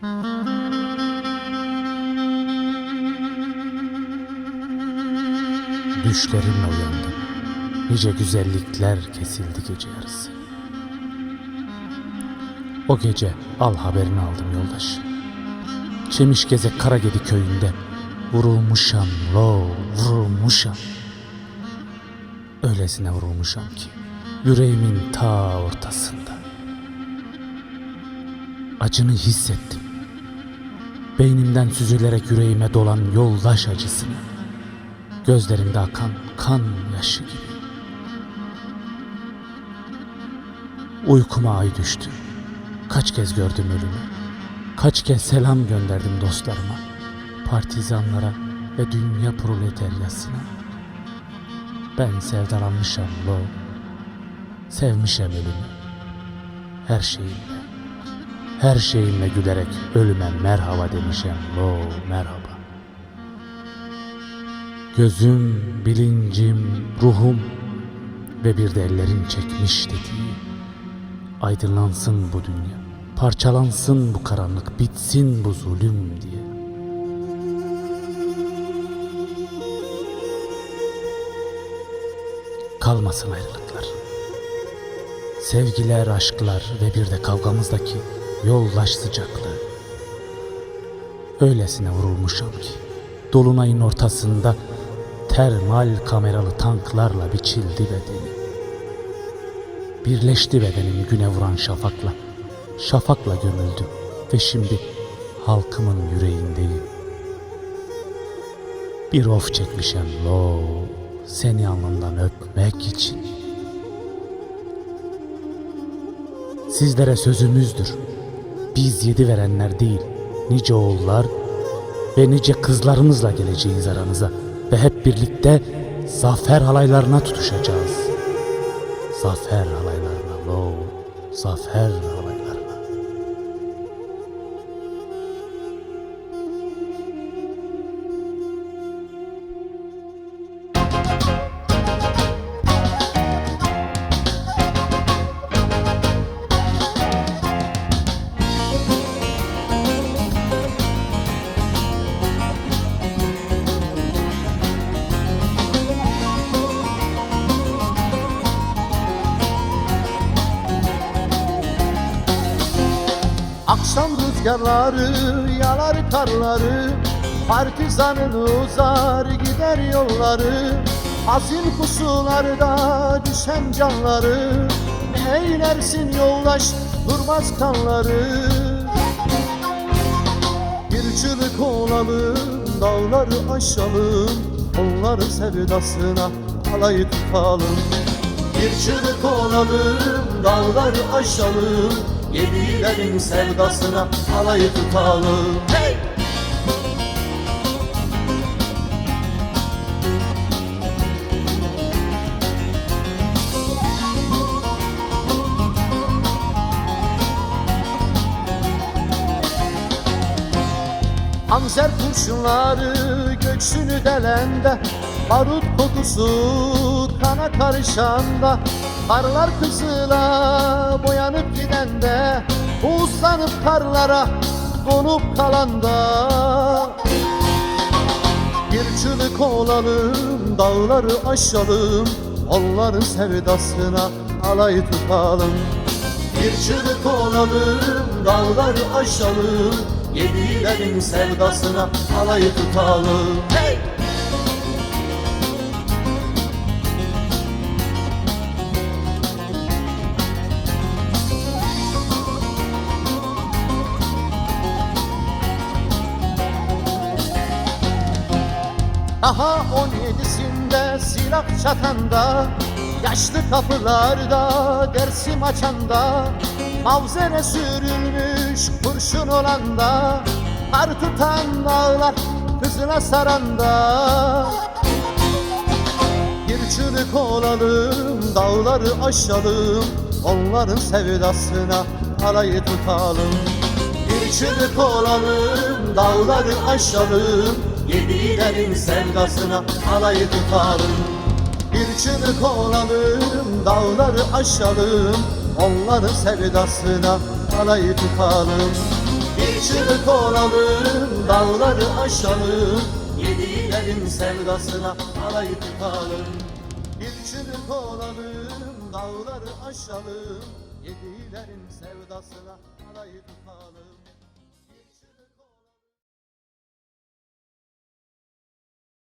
Düşlerimle uyandım. Nice güzellikler kesildi gece yarısı. O gece al haberini aldım yoldaş. Çemişgezek Karagedi köyünde vurulmuşam lo vurulmuşam. Öylesine vurulmuşam ki yüreğimin ta ortasında. Acını hissettim. Beynimden süzülerek yüreğime dolan yoldaş acısını. Gözlerimde akan kan yaşı gibi. Uykuma ay düştü. Kaç kez gördüm ölümü. Kaç kez selam gönderdim dostlarıma, partizanlara ve dünya proletaryasına. Ben sevdalanmışam lo, sevmişem ölümü. Her şeyimle gülerek ölüme merhaba demişem lo merhaba. Gözüm, bilincim, ruhum ve bir de ellerin çekmiş dediği. Aydınlansın bu dünya, parçalansın bu karanlık, bitsin bu zulüm diye. Kalmasın ayrılıklar, sevgiler, aşklar ve bir de kavgamızdaki yoldaş sıcaklığı. Öylesine vurulmuşam ki dolunayın ortasında termal kameralı tanklarla biçildi bedeni. Birleşti bedenim güne vuran şafakla. Şafakla gömüldüm ve şimdi halkımın yüreğindeyim. Bir of çekmişem lo, seni alnından öpmek için. Sizlere sözümüzdür. Biz yedi verenler değil, nice oğullar ve nice kızlarımızla geleceğiz aranıza ve hep birlikte zafer halaylarına tutuşacağız. Zafer halaylarına lo, zafer halaylarına. Akşam rüzgarları yalar karları, partizanın uzar gider yolları. Hazin pusularda düşen canları, ne eylersin yoldaş durmaz kanları. Bir çığlık olalım, dağları aşalım, onların sevdasına alayı tutalım. Bir çığlık olalım, dağları aşalım, yedilerin sevdasına alayı tutalım. Hey! Hanzer kurşunları göksünü delende, barut kokusu kana karışanda, karlar kızıla boyanıp gidende, buzlanıp karlara donup kalanda. Bir çığlık olalım, dağları aşalım, onların sevdasına alay tutalım. Bir çığlık olalım, dağları aşalım, yedilerin sevdasına alay tutalım. Hey! Daha 17'sinde silah çatanda, yaşlı kapılarda Dersim açanda, mavzere sürülmüş kurşun olanda, kar tutan dağlar kızına saranda. Bir çığlık olalım, dağları aşalım, onların sevdasına alayı tutalım. Bir çığlık olalım, dağları aşalım, yedilerin sevdasına alayı tutalım. Bir çığlık olalım, dağları aşalım, onların sevdasına alayı tutalım. Bir çığlık olalım, dağları aşalım, yedilerin sevdasına alayı tutalım. Bir çığlık olalım, dağları aşalım, yedilerin sevdasına alayı tutalım.